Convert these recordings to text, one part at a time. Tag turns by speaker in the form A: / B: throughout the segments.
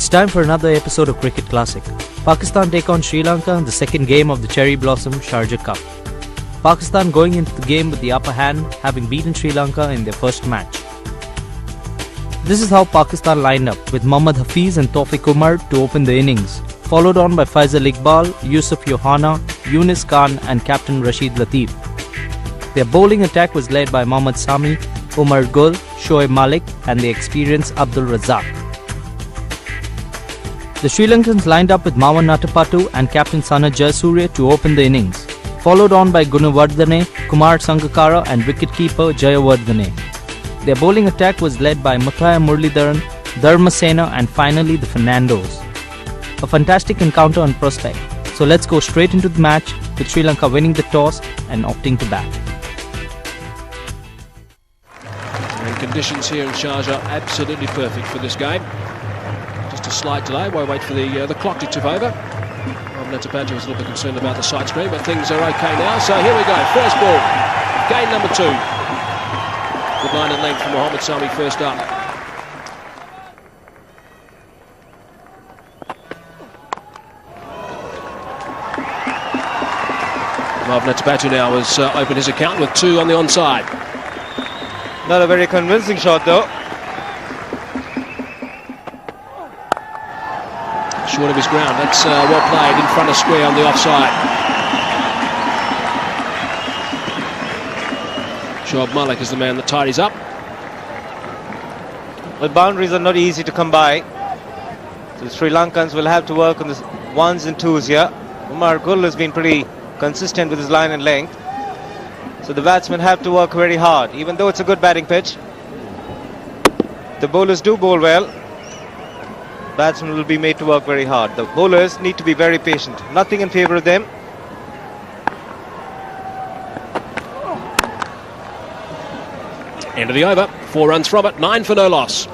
A: It's time for another episode of Cricket Classic. Pakistan take on Sri Lanka in the second game of the Cherry Blossom Sharjah Cup. Pakistan going into the game with the upper hand, having beaten Sri Lanka in their first match. This is how Pakistan lined up, with Mohammad Hafiz and Tawfiq Umar to open the innings, followed on by Faisal Iqbal, Yusuf Yohana, Yunus Khan and captain Rashid Latif. Their bowling attack was led by Mohammad Sami, Umar Gul, Shoaib Malik and the experienced Abdul Razak. The Sri Lankans lined up with Mawan Natapattu and captain Sana Jayasuriya to open the innings, followed on by Gunawardene, Kumar Sangakkara and wicketkeeper Jayawardene. Their bowling attack was led by Muthaiya Muralidharan, Dharmasena and finally the Fernandos. A fantastic encounter on prospect, so let's go straight into the match with Sri Lanka winning the toss and opting to bat.
B: And conditions here in Sharjah absolutely perfect for this game. Just a slight delay while we wait for the clock to tip over. Natapattu was a little bit concerned about the side screen, but things are okay now. So here we go, first ball, game number 2. Good line and length from Mohammad Sami first up. Natapattu now has opened his account with 2 on the onside.
C: Not a very convincing shot though.
B: Short of his ground, that's well played in front of square on the offside. Shoaib Malik is the man that tidies up.
C: But boundaries are not easy to come by, so the Sri Lankans will have to work on the 1s and 2s here. Umar Gul has been pretty consistent with his line and length, so the batsmen have to work very hard, even though it's a good batting pitch. The bowlers do bowl well. Batsmen will be made to work very hard. The bowlers need to be very patient. Nothing in favour of them.
B: End of the over, 4 runs from it, 9 for no loss.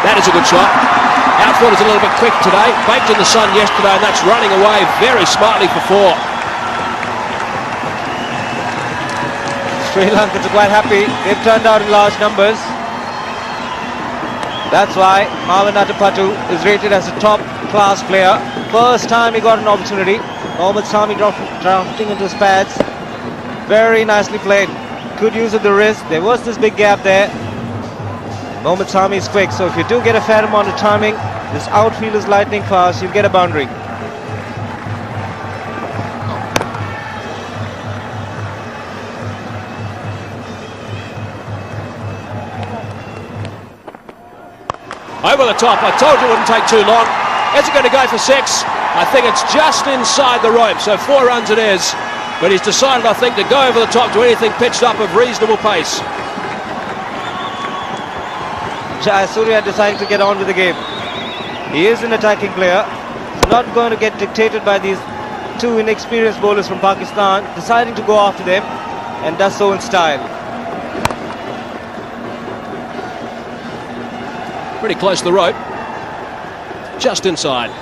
B: That is a good shot. Outfield is a little bit quick today. Baked in the sun yesterday, and that's running away very smartly for 4.
C: Sri Lankans are quite happy. They've turned out in large numbers. That's why Mawan Natapattu is rated as a top-class player. First time he got an opportunity. Mohammad Sami drafting into his pads. Very nicely played. Good use of the wrist. There was this big gap there. Mohammad Sami is quick, so if you do get a fair amount of timing, this outfield is lightning fast, you'll get a boundary.
B: Over the top, I told you it wouldn't take too long. Is it going to go for 6? I think it's just inside the rope, so 4 runs it is. But he's decided, I think, to go over the top to anything pitched up of reasonable pace.
C: Jayasuriya deciding to get on with the game. He is an attacking player, not going to get dictated by these 2 inexperienced bowlers from Pakistan, deciding to go after them, and does so in style.
B: Pretty close to the rope. Just inside.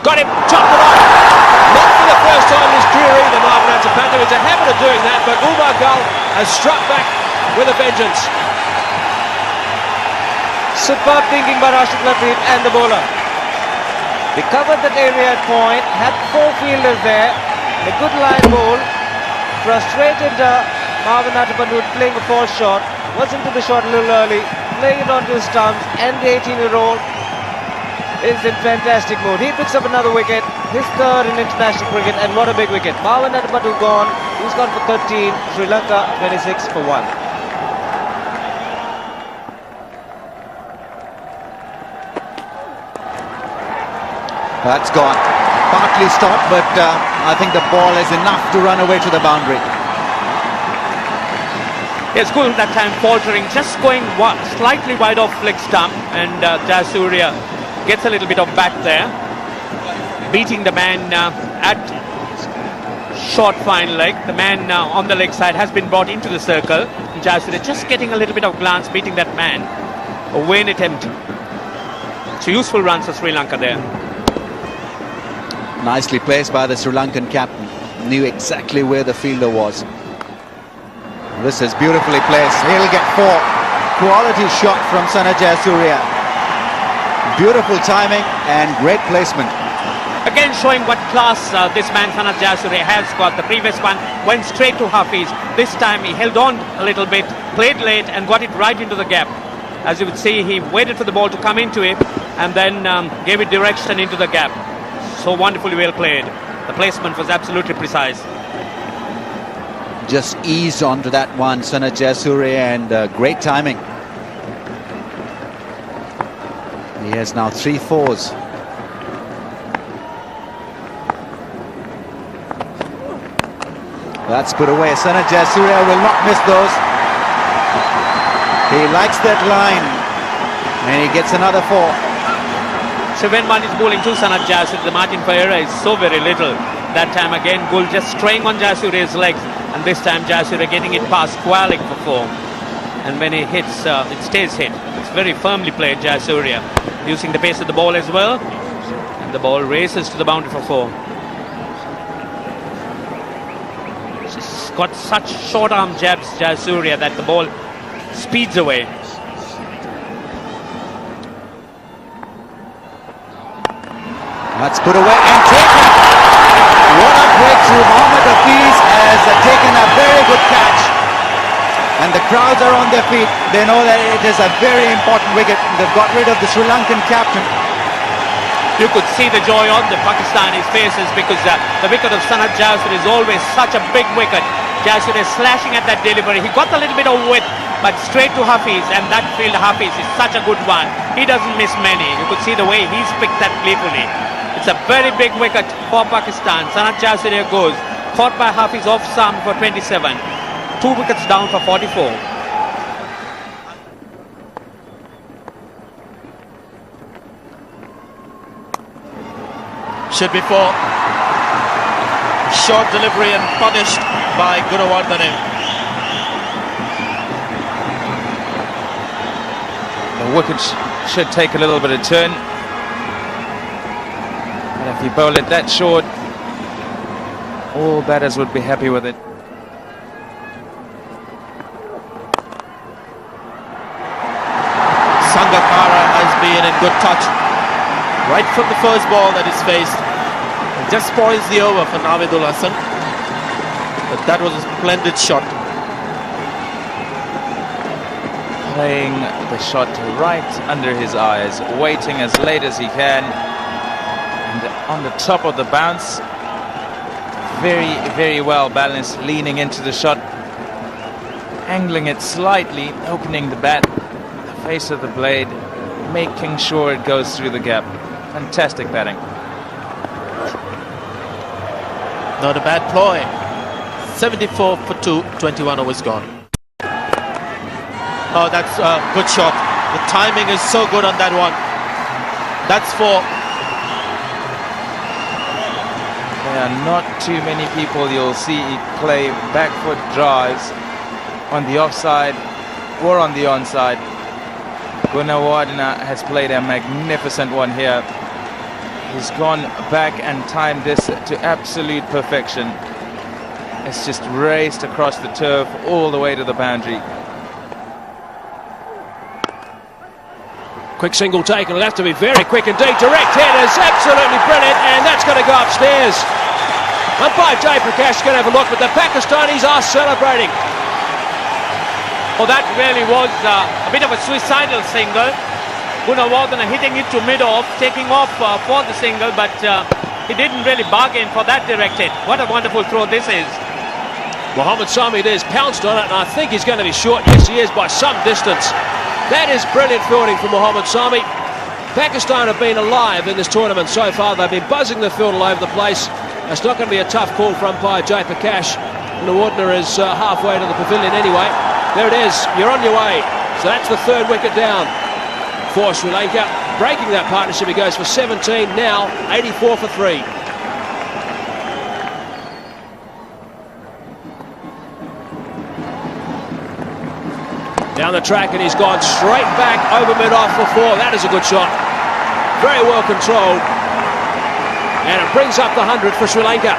B: Got him! Chopped it off! Not for the first time in his career either, Mawan Natapattu. He's a habit of doing that, but Umar Gul has struck back with a vengeance.
C: Superb thinking by Rashid Latif and the bowler. They covered that area at point, had 4 fielders there, a good line ball. Frustrated Mawan Natapattu playing a false shot, was into the shot a little early, playing it onto his stumps, and the 18-year-old is in fantastic mood. He picks up another wicket, his 3rd in international cricket, and what a big wicket. Mawan Natapattu gone, he's gone for 13, Sri Lanka 26 for 1.
D: That's gone. Partly stopped, but I think the ball is enough to run away to the boundary.
E: Yes, good that time faltering, just going slightly wide off leg stump, and Jayasuriya gets a little bit of back there, beating the man at short fine leg. The man on the leg side has been brought into the circle. Jayasuriya just getting a little bit of glance, beating that man. A vain attempt. It's a useful run for Sri Lanka there.
D: Nicely placed by the Sri Lankan captain. Knew exactly where the fielder was. This is beautifully placed. He'll get 4. Quality shot from Sharjah Surya. Beautiful timing and great placement.
E: Again showing what class this man Sharjah Surya has got. The previous one went straight to Hafiz. This time he held on a little bit, played late and got it right into the gap. As you would see, he waited for the ball to come into it and then gave it direction into the gap. So wonderfully well played. The placement was absolutely precise.
D: Just eased onto that one, Sharjah Surya, and great timing. He has now 3 4s. That's put away. Sharjah Surya will not miss those. He likes that line, and he gets another 4.
E: So when one is bowling to Sharjah Surya, the margin for error is so very little. That time again, Gul just straying on Jasurya's legs, and this time Jasurya getting it past Qualik for 4. And when he hits, it stays hit. It's very firmly played, Jasurya, using the pace of the ball as well. And the ball races to the boundary for 4. She's got such short arm jabs, Jasurya, that the ball speeds away.
D: That's put away and taken. What a breakthrough. Mohammad Hafiz has taken a very good catch. And the crowds are on their feet. They know that it is a very important wicket. They've got rid of the Sri Lankan captain.
E: You could see the joy on the Pakistanis' faces because the wicket of Sharjah Surya is always such a big wicket. Jasurya is slashing at that delivery. He got a little bit of width, but straight to Hafiz, and that field Hafiz is such a good one. He doesn't miss many. You could see the way he's picked that playfully. It's a very big wicket for Pakistan. Sharjah Surya goes, caught by Hafiz off stump for 27. 2 wickets down for 44.
F: Should be 4. Short delivery and punished by Gunawardene.
G: The wicket should take a little bit of turn. And if you bowl it that short, all batters would be happy with it.
F: Sangakkara has been in good touch right from the first ball that is faced. It just spoils the over for Navidul Hassan. But that was a splendid shot.
G: Playing the shot right under his eyes, waiting as late as he can. And on the top of the bounce, very, very well balanced, leaning into the shot, angling it slightly, opening the bat, the face of the blade, making sure it goes through the gap. Fantastic batting.
F: Not a bad ploy. 74 for 2, 21 overs gone. Oh, that's a good shot. The timing is so good on that one. That's 4.
G: There are not too many people you'll see play back foot drives on the offside or on the onside. Gunawardene has played a magnificent one here. He's gone back and timed this to absolute perfection. It's just raced across the turf all the way to the boundary.
B: Quick single taken. It'll have to be very quick indeed. Direct hit is absolutely brilliant, and that's going to go upstairs. Umpire Jay Prakash is going to have a look, but the Pakistanis are celebrating.
E: Oh, that really was a bit of a suicidal single. Gunawardene hitting it to mid-off, taking off for the single, but he didn't really bargain for that direct hit. What a wonderful throw this is.
B: Mohammad Sami there's pounced on it, and I think he's going to be short. Yes, he is, by some distance. That is brilliant fielding from Mohammad Sami. Pakistan have been alive in this tournament so far. They've been buzzing the field all over the place. It's not going to be a tough call for umpire Jay Prakash. Gunawardene is halfway to the pavilion anyway. There it is. You're on your way. So that's the 3rd wicket down for Sri Lanka. Breaking that partnership, he goes for 17, now 84 for 3. Down the track, and he's gone straight back over mid-off for 4. That is a good shot. Very well controlled. And it brings up the 100 for Sri Lanka.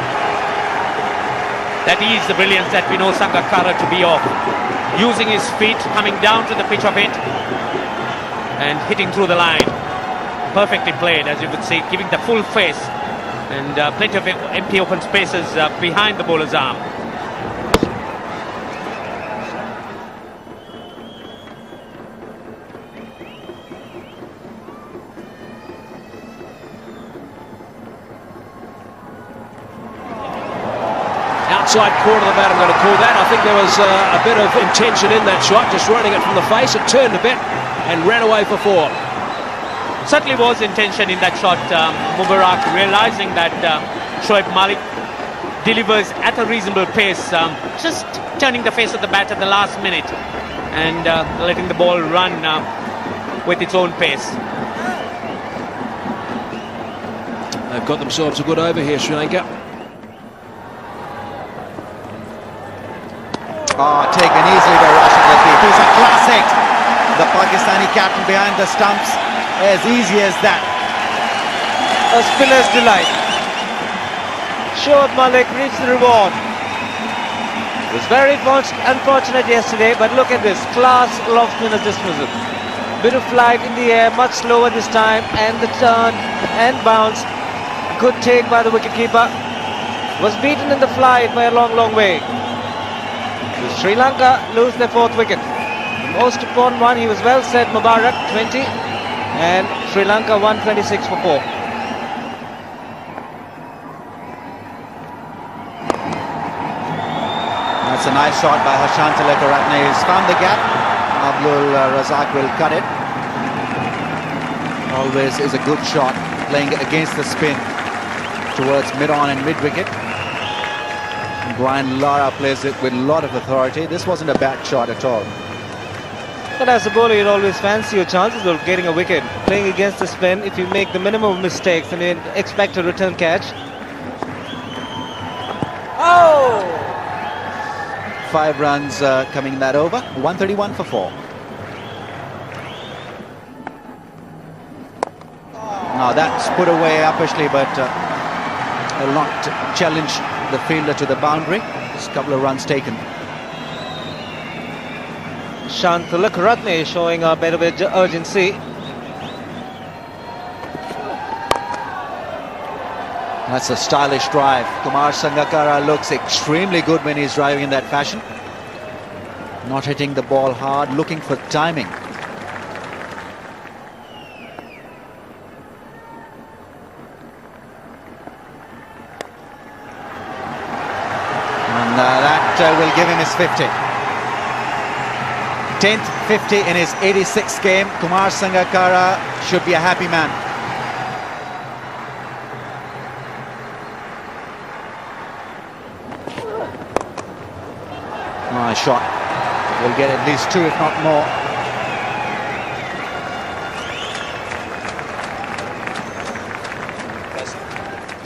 E: That is the brilliance that we know Sangakkara to be of. Using his feet, coming down to the pitch of it and hitting through the line. Perfectly played, as you could see, giving the full face and plenty of empty open spaces behind the bowler's arm.
B: Outside corner of the bat, I'm going to call that. I think there was a bit of intention in that shot, just running it from the face. It turned a bit and ran away for 4.
E: Certainly was intention in that shot. Mubarak realizing that Shoaib Malik delivers at a reasonable pace, just turning the face of the bat at the last minute and letting the ball run with its own pace.
B: They've got themselves a good over here, Sri Lanka.
D: Taken easily by Rashid Latif. It's a classic. The Pakistani captain behind the stumps. As easy as that.
C: A spinner's delight. Shoaib Malik reached the reward. It was very unfortunate yesterday, but look at this. Class off spinner's dismissal. Bit of flight in the air, much slower this time, and the turn and bounce. Good take by the wicketkeeper. Was beaten in the flight by a long way. Sri Lanka lose their 4th wicket. The most important one, he was well set, Mubarak 20, and Sri Lanka 126 for 4.
D: That's a nice shot by Harshantala Karatne. He's found the gap. Abdul Razak will cut it. Always is a good shot, playing against the spin towards mid-on and mid-wicket. Brian Lara plays it with a lot of authority. This wasn't a bad shot at all.
C: But as a bowler, you'd always fancy your chances of getting a wicket. Playing against the spin, if you make the minimum of mistakes, then you expect a return catch.
D: 5 runs coming that over. 131 for 4. Now that's put away uppishly, but will not challenge the fielder to the boundary. Just a couple of runs taken.
C: Shantala Karatne showing a bit of urgency.
D: That's a stylish drive. Kumar Sangakkara looks extremely good when he's driving in that fashion. Not hitting the ball hard, looking for timing. And that will give him his 50. 10th 50 in his 86th game. Kumar Sangakkara should be a happy man. Nice shot. Will get at least 2, if not more.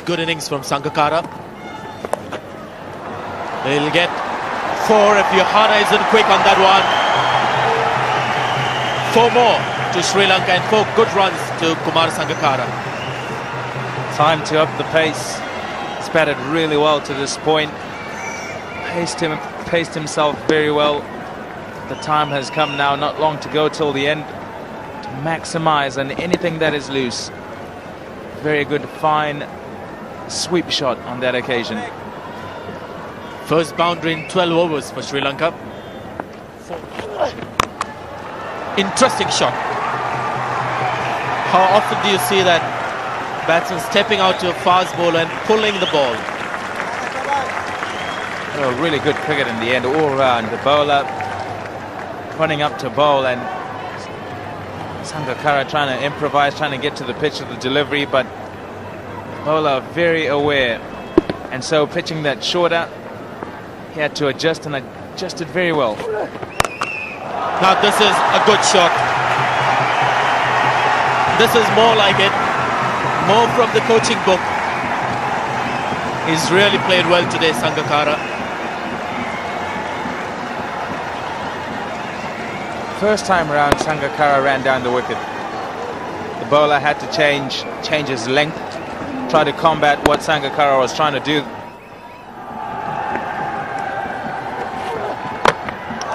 F: Good innings from Sangakkara. He'll get 4 if Yohana isn't quick on that one. 4 more to Sri Lanka and 4 good runs to Kumar Sangakkara.
G: Time to up the pace. He's batted really well to this point. Paced himself very well. The time has come now, not long to go till the end, to maximize on anything that is loose. Very good, fine sweep shot on that occasion.
F: First boundary in 12 overs for Sri Lanka. Interesting shot. How often do you see that batsman stepping out to a fast bowler and pulling the ball?
G: Oh, really good cricket in the end, all round. The bowler running up to bowl, and Sangakkara trying to improvise, trying to get to the pitch of the delivery, but bowler very aware, and so pitching that shorter, he had to adjust, and adjusted very well.
F: Now this is a good shot. This is more like it, more from the coaching book. He's really played well today, Sangakkara.
G: First time around, Sangakkara ran down the wicket. The bowler had to change his length, try to combat what Sangakkara was trying to do.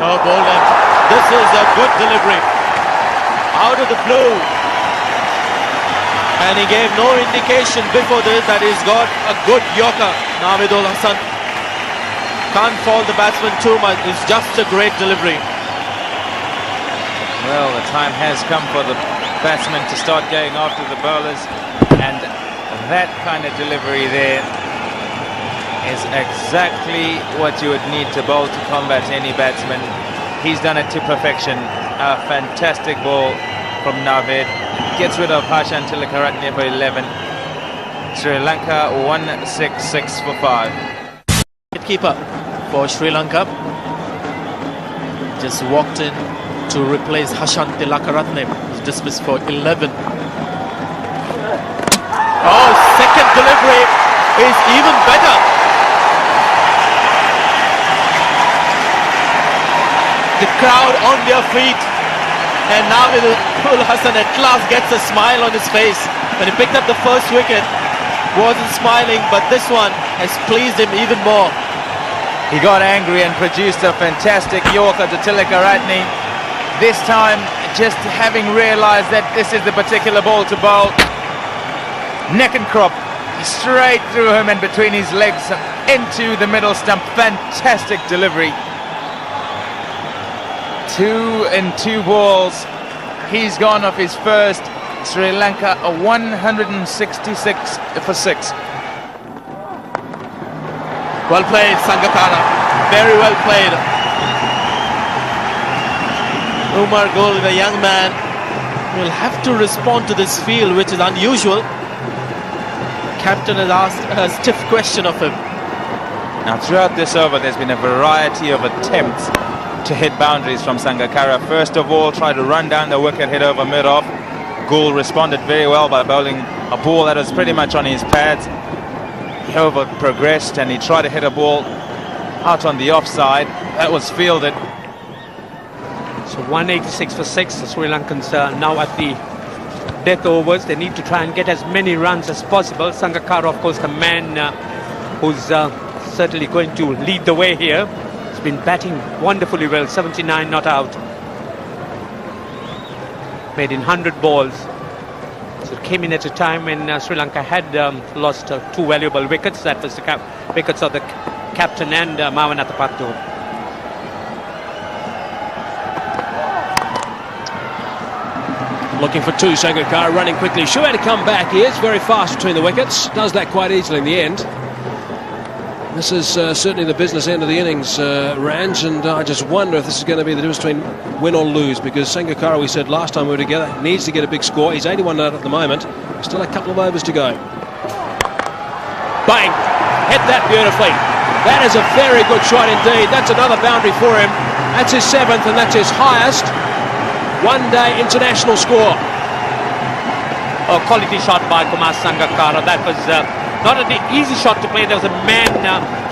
F: Oh, Bolden. This is a good delivery. Out of the blue. And he gave no indication before this that he's got a good Yorker, Navidul Hassan. Can't fault the batsman too much. It's just a great delivery.
G: Well, the time has come for the batsmen to start going after the bowlers, and that kind of delivery there is exactly what you would need to bowl to combat any batsman. He's done it to perfection. A fantastic ball from Navid. Gets rid of Hashan Tilakaratne for 11. Sri Lanka 166 for 5.
F: Keeper for Sri Lanka just walked in to replace Hashan Tilakaratne. He's dismissed for 11. Oh, second delivery is even better. The crowd on their feet, and now Navidul Hassan at last gets a smile on his face. When he picked up the first wicket, wasn't smiling, but this one has pleased him even more.
G: He got angry and produced a fantastic Yorker to Tilakaratne. This time, just having realised that this is the particular ball to bowl. Neck and crop, straight through him and between his legs into the middle stump. Fantastic delivery. 2 in 2 balls. He's gone off his first. Sri Lanka a 166 for 6.
F: Well played, Sangakkara. Very well played. Umar Gul, the young man, will have to respond to this field, which is unusual. Captain has asked a stiff question of him.
G: Now throughout this over, there's been a variety of attempts to hit boundaries from Sangakkara. First of all, tried to run down the wicket, hit over mid-off. Gul responded very well by bowling a ball that was pretty much on his pads. He over progressed and he tried to hit a ball out on the offside. That was fielded.
E: So 186 for 6. The Sri Lankans are now at the death overs. They need to try and get as many runs as possible. Sangakkara, of course, the man who's certainly going to lead the way here. He's been batting wonderfully well. 79 not out. Made in 100 balls. So it came in at a time when Sri Lanka had lost 2 valuable wickets. That was the wickets of the captain and Mavanatapattu.
B: Looking for 2, Sangakkara running quickly. Sure to come back. He is very fast between the wickets. Does that quite easily in the end. This is certainly the business end of the innings, Ranj, and I just wonder if this is going to be the difference between win or lose, because Sangakkara, we said last time we were together, needs to get a big score. He's 81 out at the moment. Still a couple of overs to go. Bang! Hit that beautifully. That is a very good shot indeed. That's another boundary for him. That's his 7th, and that's his highest one-day international score.
E: A quality shot by Kumar Sangakkara. That was not an easy shot to play. There was a man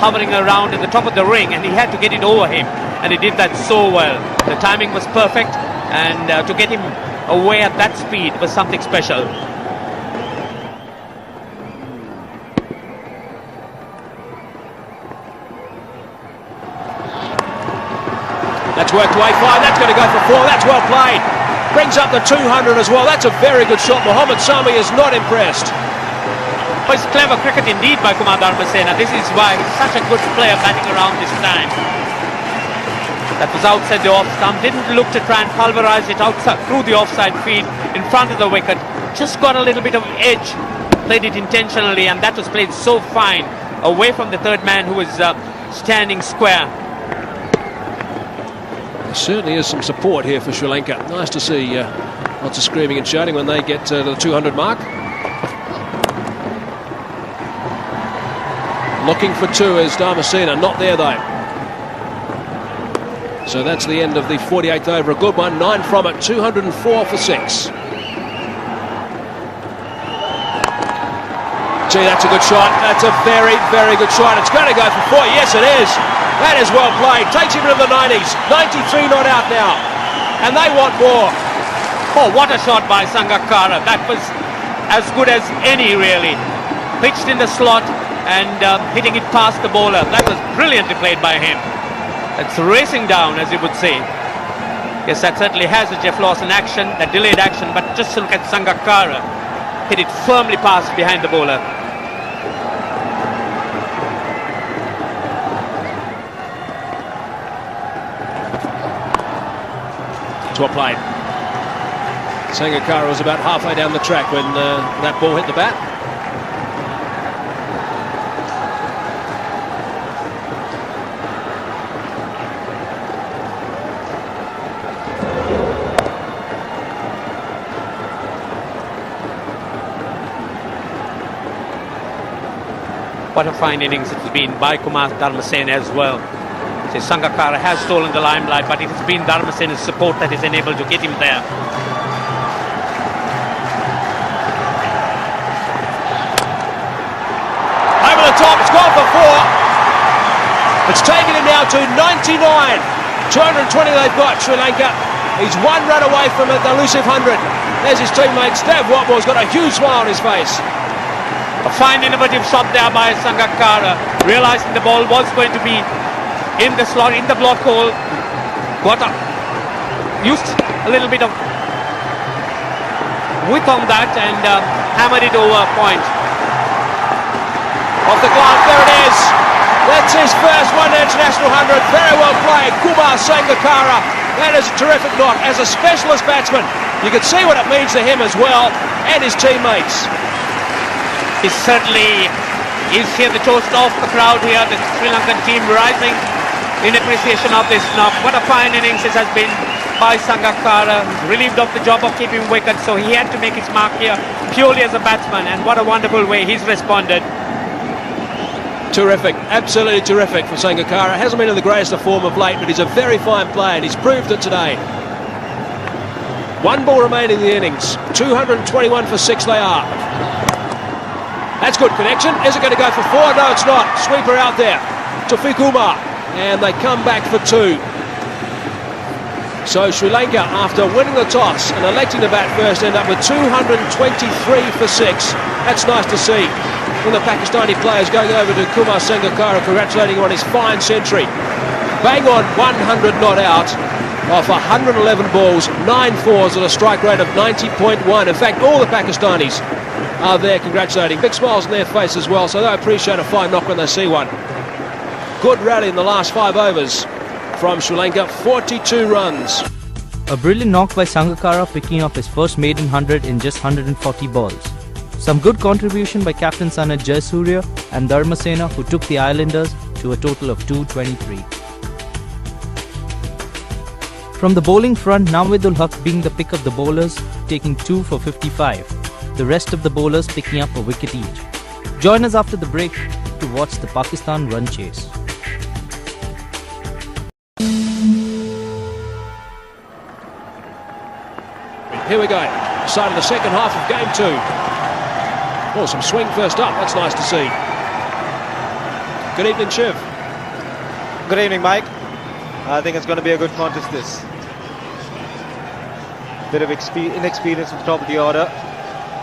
E: hovering around at the top of the ring, and he had to get it over him, and he did that so well. The timing was perfect, and to get him away at that speed was something special.
B: That's worked away fine. That's going to go for 4. That's well played. Brings up the 200 as well. That's a very good shot. Mohammad Sami is not impressed.
E: Oh, it's clever cricket indeed by Kumar Dharmasena. This is why he's such a good player batting around this time. That was outside the off stump. Didn't look to try and pulverize it outside through the offside field in front of the wicket. Just got a little bit of edge. Played it intentionally, and that was played so fine away from the third man who was standing square.
B: There certainly is some support here for Sri Lanka. Nice to see lots of screaming and shouting when they get to the 200 mark. Looking for 2 is Dharmasena. Not there though. So that's the end of the 48th over. A good one. 9 from it. 204 for 6. Gee, that's a good shot. That's a very, very good shot. It's going to go for 4. Yes, it is. That is well played. Takes him to the 90s. 93 not out now. And they want more.
E: Oh, what a shot by Sangakkara. That was as good as any, really. pitched in the slot and hitting it past the bowler. That was brilliantly played by him. It's racing down, as you would say. Yes, that certainly has a Jeff Lawson action, that delayed action, but just look at Sangakkara. Hit it firmly past behind the bowler.
B: To a play. Sangakkara was about halfway down the track when that ball hit the bat.
E: What a fine innings it has been by Kumar Dharmasena as well. So Sangakkara has stolen the limelight, but it has been Dharmasena's support that is enabled to get him there.
B: Over the top, it's gone for 4. It's taken him now to 99. 220 they've got, Sri Lanka. He's 1 run away from an elusive 100. There's his teammate, Stav Watmore's got a huge smile on his face.
E: A fine innovative shot there by Sangakkara, realising the ball was going to be in the slot, in the block hole. Used a little bit of width on that and hammered it over point.
B: Off the glove, there it is. That's his first one international 100. Very well played, Kumar Sangakkara. That is a terrific knock. As a specialist batsman, you can see what it means to him as well and his teammates.
E: He certainly is here, the toast of the crowd here, the Sri Lankan team rising in appreciation of this knock. What a fine innings this has been by Sangakkara, relieved of the job of keeping wicket, so he had to make his mark here purely as a batsman, and what a wonderful way he's responded.
B: Terrific, absolutely terrific for Sangakkara. Hasn't been in the greatest of form of late, but he's a very fine player and he's proved it today. 1 ball remaining in the innings. 221 for 6 they are. That's good connection. Is it going to go for 4? No, it's not. Sweeper out there to Fikumar. And they come back for 2. So Sri Lanka, after winning the toss and electing to bat first, end up with 223 for 6. That's nice to see. When the Pakistani players going over to Kumar Sangakkara, congratulating him on his fine century. Bang on 100 not out off 111 balls, 9 fours at a strike rate of 90.1. In fact, all the Pakistanis are there congratulating. Big smiles on their face as well, so they appreciate a fine knock when they see one. Good rally in the last 5 overs from Sri Lanka, 42 runs.
A: A brilliant knock by Sangakkara, picking up his first maiden 100 in just 140 balls. Some good contribution by captain Sanat Jayasuriya and Dharmasena, who took the Islanders to a total of 223. From the bowling front, Navidul Haq being the pick of the bowlers, taking 2 for 55. The rest of the bowlers picking up a wicket each. Join us after the break to watch the Pakistan run chase.
B: Here we go. Starting the second half of game 2. Oh, some swing first up. That's nice to see. Good evening, Shiv.
C: Good evening, Mike. I think it's going to be a good contest, this. Bit of inexperience at the top of the order.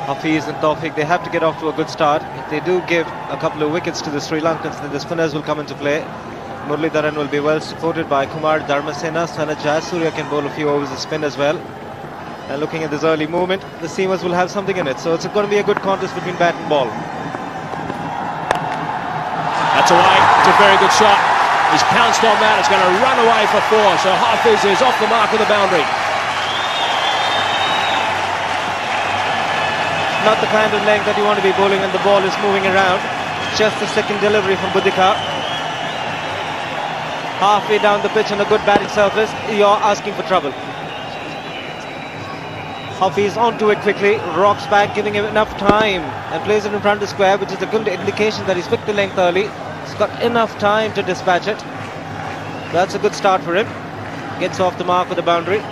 C: Hafiz and Tawfiq, they have to get off to a good start. If they do give a couple of wickets to the Sri Lankans, then the spinners will come into play. Muralidharan will be well supported by Kumar Dharmasena. Sanat Jayasuriya can bowl a few overs of spin as well. And looking at this early movement, the seamers will have something in it. So it's going to be a good contest between bat and ball.
B: That's away. It's a very good shot. He's pounced on that. It's going to run away for 4. So Hafiz is off the mark of the boundary.
C: Not the kind of length that you want to be bowling when the ball is moving around. Just the second delivery from Budika. Halfway down the pitch on a good batting surface, you're asking for trouble. Hafiz onto it quickly, rocks back, giving him enough time and plays it in front of the square, which is a good indication that he's picked the length early. He's got enough time to dispatch it. That's a good start for him. Gets off the mark with the boundary.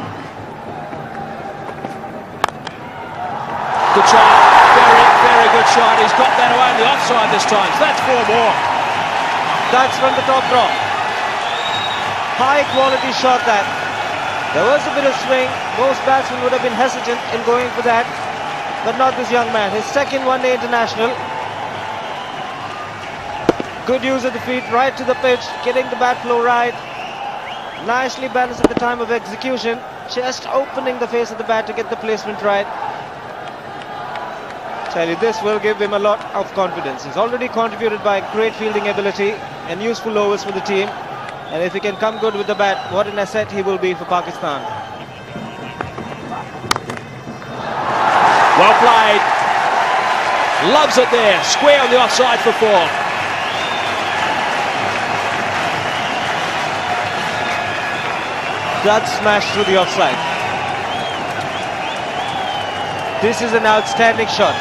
B: Good shot. Very, very good shot. He's got that away on the offside this time. So that's 4 more.
C: That's from the top drop. High quality shot that. There was a bit of swing. Most batsmen would have been hesitant in going for that, but not this young man. His second one-day international. Good use of the feet, right to the pitch, getting the bat flow right. Nicely balanced at the time of execution, just opening the face of the bat to get the placement right. Tell you, this will give him a lot of confidence. He's already contributed by great fielding ability and useful overs for the team. And if he can come good with the bat, what an asset he will be for Pakistan.
B: Well played. Loves it there. Square on the offside for 4.
C: Gut smash through the offside. This is an outstanding shot.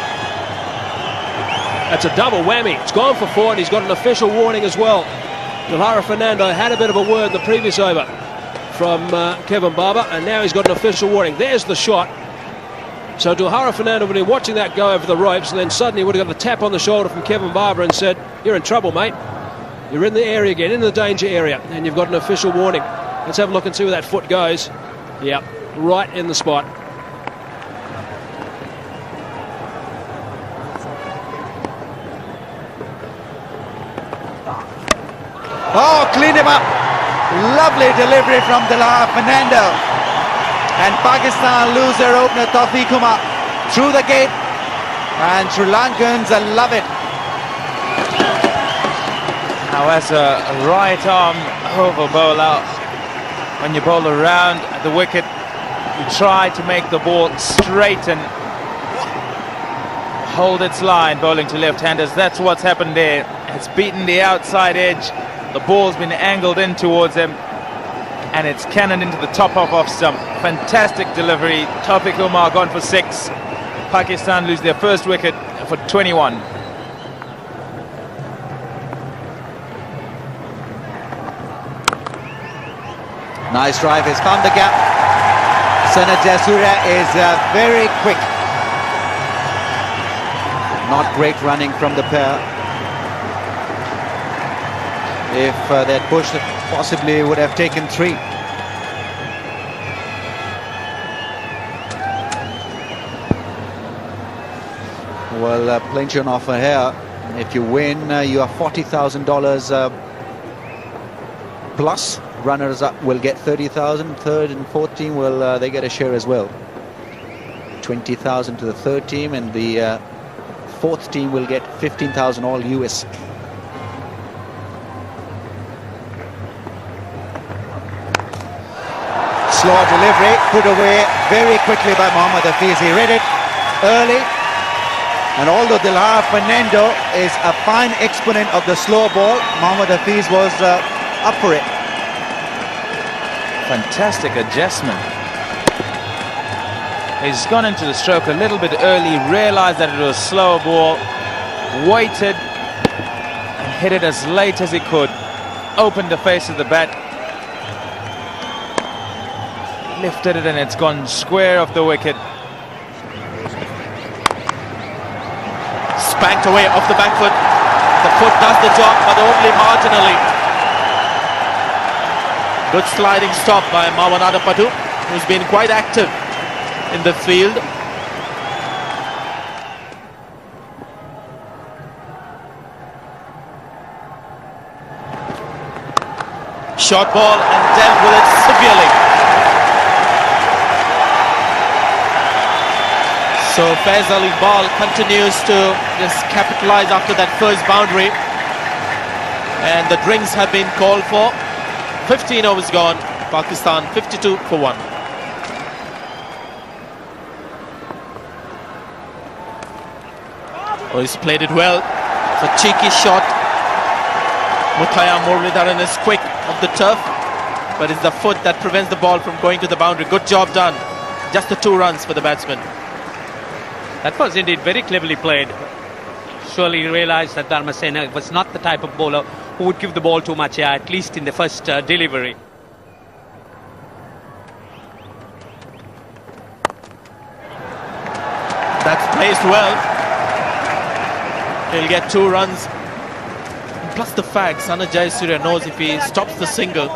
B: That's a double whammy. It's gone for 4 and he's got an official warning as well. Dilhara Fernando had a bit of a word in the previous over from Kevin Barber, and now he's got an official warning. There's the shot. So Dilhara Fernando would have been watching that go over the ropes, and then suddenly would have got a tap on the shoulder from Kevin Barber and said, "You're in trouble, mate. You're in the area again, in the danger area, and you've got an official warning." Let's have a look and see where that foot goes. Yep, right in the spot.
D: Oh, clean him up. Lovely delivery from Dilhara Fernando. And Pakistan lose their opener, Tawfiq Umar, through the gate. And Sri Lankans love it.
G: Now, as a right arm over bowler, when you bowl around the wicket, you try to make the ball straight and hold its line, bowling to left-handers. That's what's happened there. It's beaten the outside edge. The ball's been angled in towards him, and it's cannoned into the top of off stump. Fantastic delivery. Tawfiq Umar gone for 6. Pakistan lose their first wicket for 21.
D: Nice drive, he's found the gap. Sharjah is very quick. Not great running from the pair. If they'd pushed it, possibly would have taken 3. Well, plenty on offer here. If you win, you are $40,000 plus. Runners up will get 30,000. Third and fourth team will they get a share as well. 20,000 to the third team, and the fourth team will get 15,000 all US. Slow delivery, put away very quickly by Mohammad Hafiz. He read it early. And although Dilhara Fernando is a fine exponent of the slow ball, Mohammad Hafiz was up for it.
G: Fantastic adjustment. He's gone into the stroke a little bit early, realized that it was a slower ball, waited and hit it as late as he could, opened the face of the bat, lifted it, and it's gone square off the wicket.
F: Spanked away off the back foot. The foot does the job, but only marginally. Good sliding stop by Mawanada Patu, who's been quite active in the field. Short ball and dealt with it severely. So Faisal Iqbal continues to just capitalize after that first boundary, and the drinks have been called for. 15 overs gone. Pakistan 52 for 1. Oh, he's played it well. It's a cheeky shot. Muthaiya Muralidharan is quick off the turf, but it's the foot that prevents the ball from going to the boundary. Good job done. Just the 2 runs for the batsman.
E: That was indeed very cleverly played. Surely he realized that Dharmasena was not the type of bowler who would give the ball too much air, at least in the first delivery.
F: That's placed well. He'll get 2 runs. Plus the fact Sana Jayasuriya knows if he stops the single,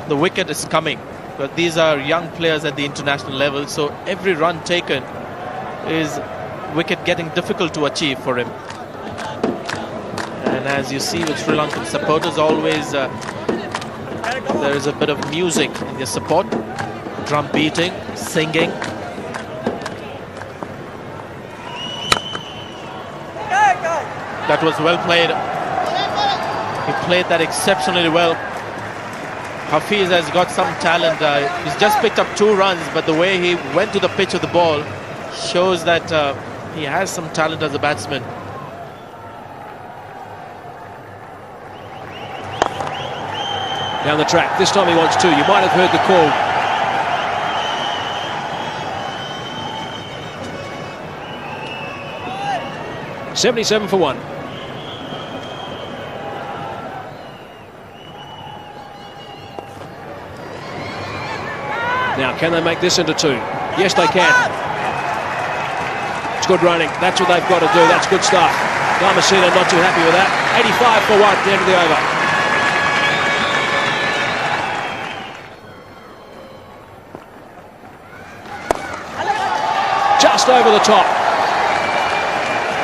F: the wicket is coming. But these are young players at the international level, so every run taken is wicket getting difficult to achieve for him. And And as you see with Sri Lankan supporters, always there is a bit of music in their support. Drum beating, singing. That was well played. He played that exceptionally well. Hafiz has got some talent. He's just picked up 2 runs, but the way he went to the pitch of the ball shows that he has some talent as a batsman.
B: Down the track. This time he wants 2. You might have heard the call. .77 for 1. Now, can they make this into 2? Yes, they can. It's good running. That's what they've got to do. That's good stuff. Damasina not too happy with that. 85 for 1 at the end of the over. Just over the top.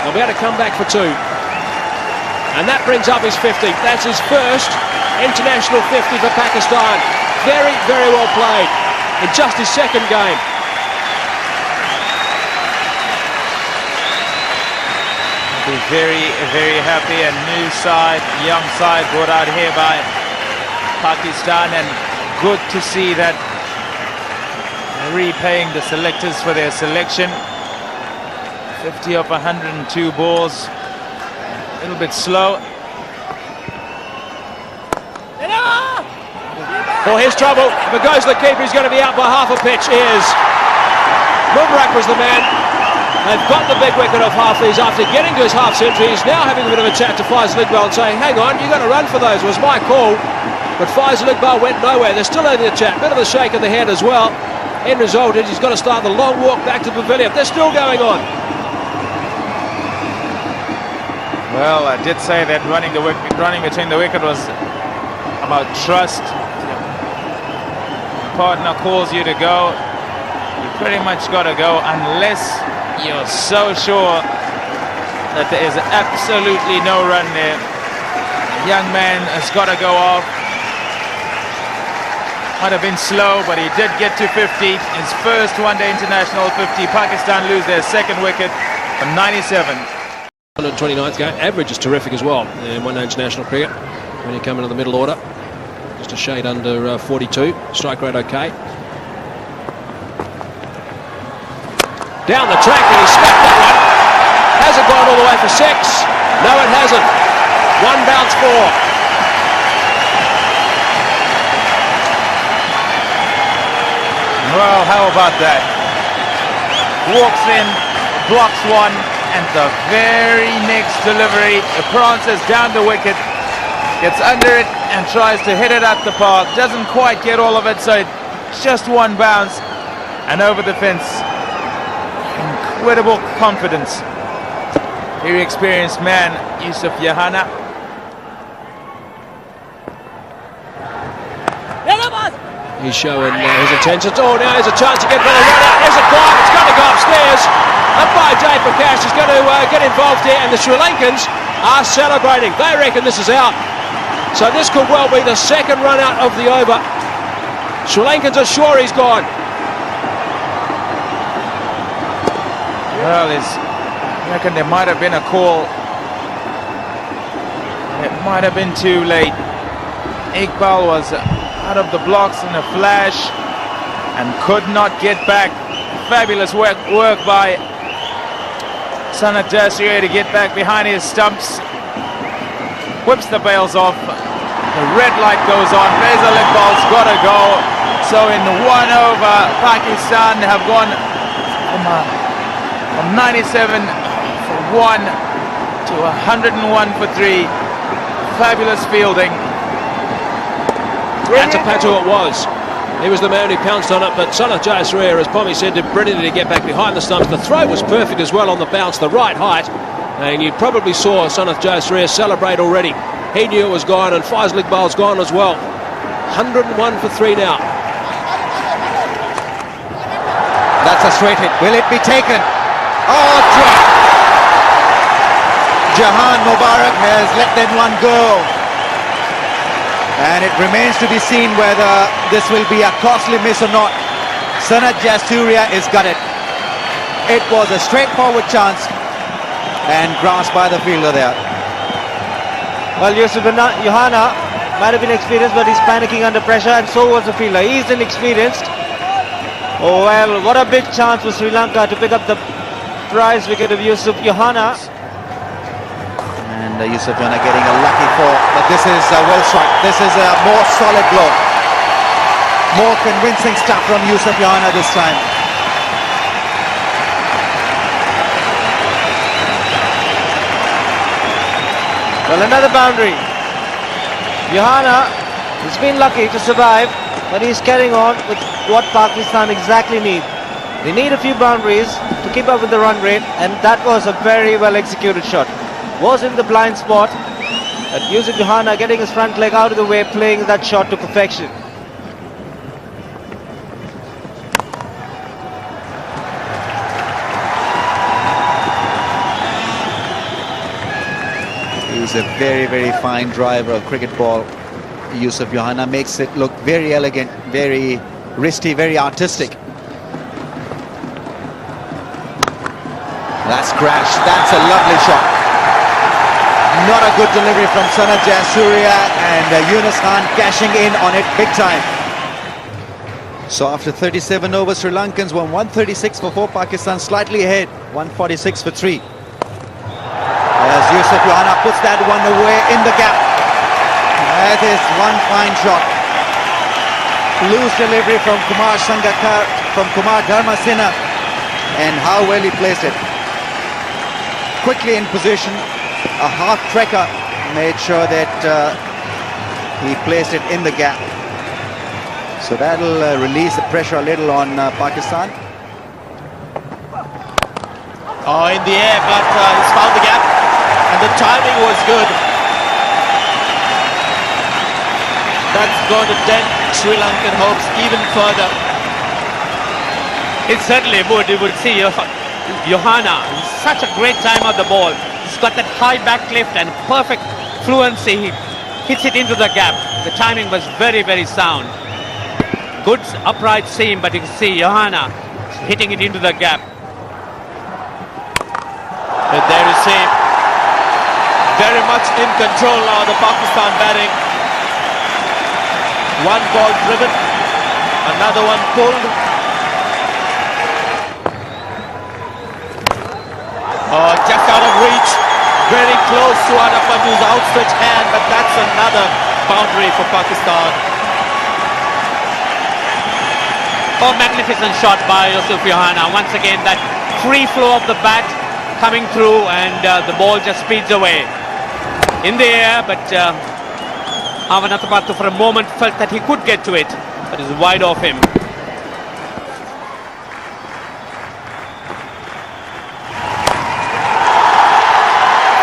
B: They'll be able to come back for 2. And that brings up his 50. That's his first international 50 for Pakistan. Very, very well played in just his second game.
G: Be very, very happy. A new side, young side brought out here by Pakistan, and good to see that repaying the selectors for their selection. 50 of 102 balls, a little bit slow.
B: For his trouble, if it goes to the keeper, he's going to be out by half a pitch. Here's Mubrak was the man. They've got the big wicket of Hafiz after getting to his half century. He's now having a bit of a chat to Faisal Iqbal and saying, hang on, you've got to run for those. It was my call. But Faisal Iqbal went nowhere. They're still having a chat. Bit of a shake of the head as well. End result is he's got to start the long walk back to the pavilion. They're still going on.
G: Well, I did say that running between the wicket was about trust. Partner calls you to go, you pretty much got to go unless you're so sure that there is absolutely no run there. The young man has got to go off. Might have been slow, but he did get to 50. His first one-day international 50. Pakistan lose their second wicket from 97.
B: 129th game. Average is terrific as well in one-day international cricket when you come into the middle order. Just a shade under 42. Strike rate okay. Down the track and he smacked that one. Has it gone all the way for 6? No, it hasn't. 1 bounce 4.
G: Well, how about that? Walks in, blocks 1, and the very next delivery, the prances down the wicket, gets under it and tries to hit it at the park. Doesn't quite get all of it, so it's just 1 bounce and over the fence. Incredible confidence. Very experienced man, Yusuf Yahana.
B: He's showing his intentions. Oh, now there's a chance to get better run out. There's a drive. It's going to go upstairs. Up by Jay Prakash. He's going to get involved here, and the Sri Lankans are celebrating. They reckon this is out. So this could well be the second run out of the over. Sri Lankans are sure he's gone.
G: Well, I reckon there might have been a call. It might have been too late. Iqbal was out of the blocks in a flash and could not get back. Fabulous work by Sanat Jasrier to get back behind his stumps. Whips the bails off. The red light goes on. Faisal Iqbal's got to go. So in 1 over, Pakistan have gone from 97 for 1 to 101 for 3. Fabulous fielding.
B: Patu it was. He was the man who pounced on it, but Sanat Jasrier, as Pommy said, did brilliantly to get back behind the stumps. The throw was perfect as well on the bounce, the right height, and you probably saw Sanat Jasrier celebrate already. He knew it was gone, and Faisal Iqbal's gone as well. 101 for 3 now.
D: That's a straight hit. Will it be taken? Oh, drop! Jahan Mubarak has let that one go. And it remains to be seen whether this will be a costly miss or not. Sanat Jasuria is gutted. It was a straightforward chance and grasped by the fielder there.
C: Well, Yusuf Yohana might have been experienced, but he's panicking under pressure, and so was the fielder. He's inexperienced. Oh well, what a big chance for Sri Lanka to pick up the prize wicket of Yusuf Yohana.
D: And Yusuf Yohana getting a lucky four, but this is well struck. This is a more solid blow. More convincing stuff from Yusuf Yohana this time.
C: Well, another boundary. Yohana has been lucky to survive, but he's carrying on with what Pakistan exactly need. They need a few boundaries to keep up with the run rate, and that was a very well executed shot. Was in the blind spot, but Yusuf Yohana getting his front leg out of the way, playing that shot to perfection.
D: He's a very, very fine driver of cricket ball. Yusuf Yohana makes it look very elegant, very wristy, very artistic. That's crashed. That's a lovely shot. Not a good delivery from Sanat Jasuria, and Yunus Khan cashing in on it big time. So after 37 overs, Sri Lankans won 136 for 4, Pakistan slightly ahead, 146 for 3. As Yusuf Yohana puts that one away in the gap. That is one fine shot. Loose delivery from Kumar Sangakkar, from Kumar Dharmasena, and how well he placed it. Quickly in position, a half trekker made sure that he placed it in the gap. So that'll release the pressure a little on Pakistan.
F: Oh, in the air, but he's found the gap, and the timing was good. That's going to dent Sri Lankan hopes even further.
E: It certainly would. You would see Yohana, such a great time on the ball. He's got that high back lift and perfect fluency. He hits it into the gap. The timing was very, very sound. Good upright seam, but you can see Yohana hitting it into the gap.
F: And there is him. Very much in control now, the Pakistan batting. One ball driven, another one pulled. Oh, just out of reach. Very close to Anapandu's outstretched hand, but that's another boundary for Pakistan.
E: Oh, magnificent shot by Yusuf Yohana. Once again, that free flow of the bat coming through, and the ball just speeds away. In the air, but Avanatapattu for a moment felt that he could get to it, but it's wide off him.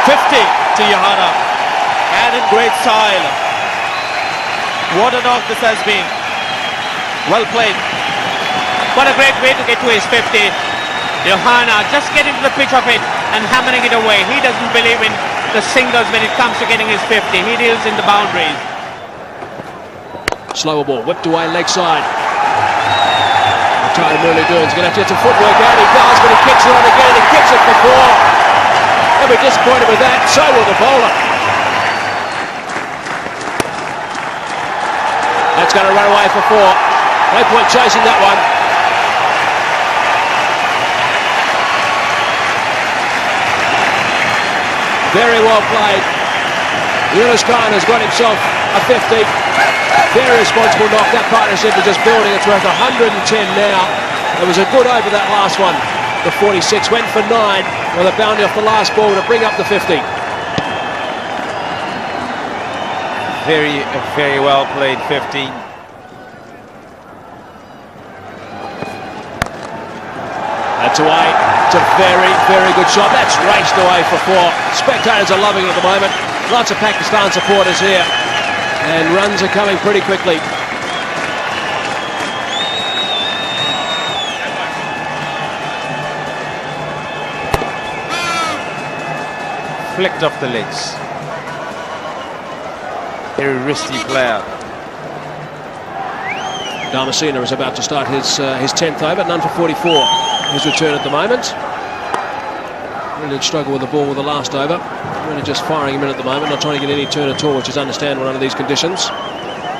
F: 50 to Yohana, and in great style. What a knock this has been. Well played.
E: What a great way to get to his 50. Yohana just getting to the pitch of it and hammering it away. He doesn't believe in the singles when it comes to getting his 50. He deals in the boundaries.
B: Slower ball, whipped away leg side. Tony Murali-Durn's going to have to get some footwork out. He does, but he kicks it on again. He kicks it for 4. He'll be disappointed with that. So will the bowler. That's going to run away for 4. No point chasing that one. Very well played. Yunus Khan has got himself a 50. Very responsible knock. That partnership is just building. It's worth 110 now. It was a good over that last one. The 46 went for 9 with a boundary off the last ball to bring up the 50.
G: Very, very well played 50.
B: That's away. It's a very, very good shot. That's raced away for 4. Spectators are loving it at the moment. Lots of Pakistan supporters here. And runs are coming pretty quickly.
G: flicked off the legs. Very wristy player.
B: Damasceno is about to start his 10th over, none for 44. His return at the moment. Really did struggle with the ball with the last over. Really just firing him in at the moment, not trying to get any turn at all, which is understandable under these conditions.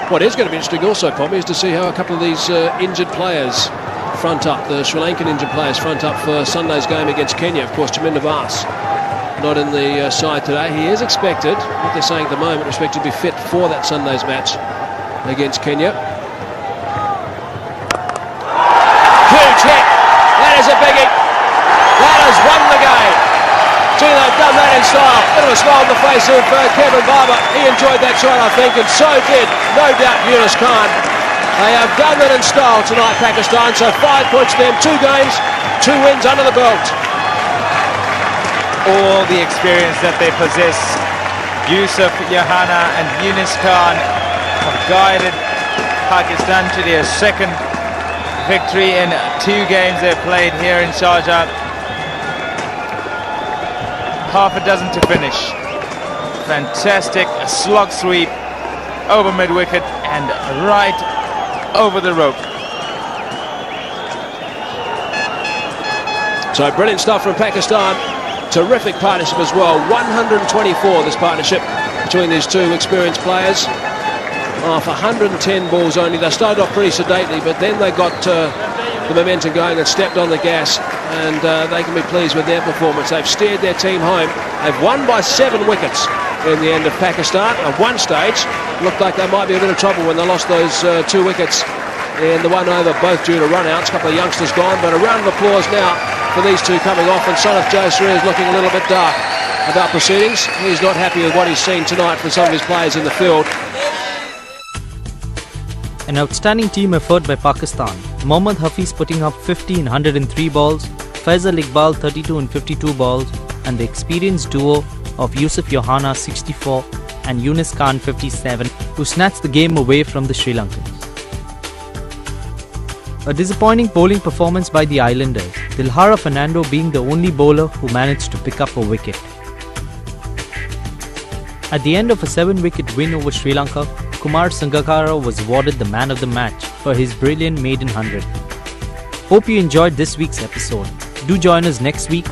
B: What is going to be interesting also, Poppy, is to see how a couple of these injured players front up. The Sri Lankan injured players front up for Sunday's game against Kenya. Of course, Chaminda Vas not in the side today. He is expected, what they're saying at the moment, expected to be fit for that Sunday's match against Kenya. Huge hit. That is a biggie. That has won the game. Gee, they've done that in style. Bit of a smile on the face of Kevin Barber. He enjoyed that shot, I think, and so did, no doubt, Yunus Khan. They have done that in style tonight, Pakistan. So 5 points for them, 2 games, 2 wins under the belt.
G: All the experience that they possess, Yusuf Yohana and Yunus Khan have guided Pakistan to their second victory in 2 games they've played here in Sharjah. Half a dozen to finish. Fantastic slog sweep over mid-wicket and right over the rope.
B: So brilliant stuff from Pakistan. Terrific partnership as well. 124 this partnership between these 2 experienced players. Off 110 balls only. They started off pretty sedately, but then they got the momentum going and stepped on the gas, and they can be pleased with their performance. They've steered their team home. They've won by 7 wickets in the end of Pakistan. At one stage, looked like they might be in a bit of trouble when they lost those 2 wickets in the 1 over, both due to run-outs. A couple of youngsters gone, but a round of applause now for these 2 coming off, and Sanath Jayasuriya is looking a little bit dark about proceedings. He's not happy with what he's seen tonight from some of his players in the field.
A: An outstanding team effort by Pakistan. Mohammad Hafiz putting up 50 in 103 balls, Faisal Iqbal 32 in 52 balls, and the experienced duo of Yusuf Yohana 64 and Yunus Khan 57, who snatched the game away from the Sri Lankans. A disappointing bowling performance by the Islanders, Dilhara Fernando being the only bowler who managed to pick up a wicket. At the end of a 7-wicket win over Sri Lanka, Kumar Sangakkara was awarded the man of the match for his brilliant maiden 100. Hope you enjoyed this week's episode. Do join us next week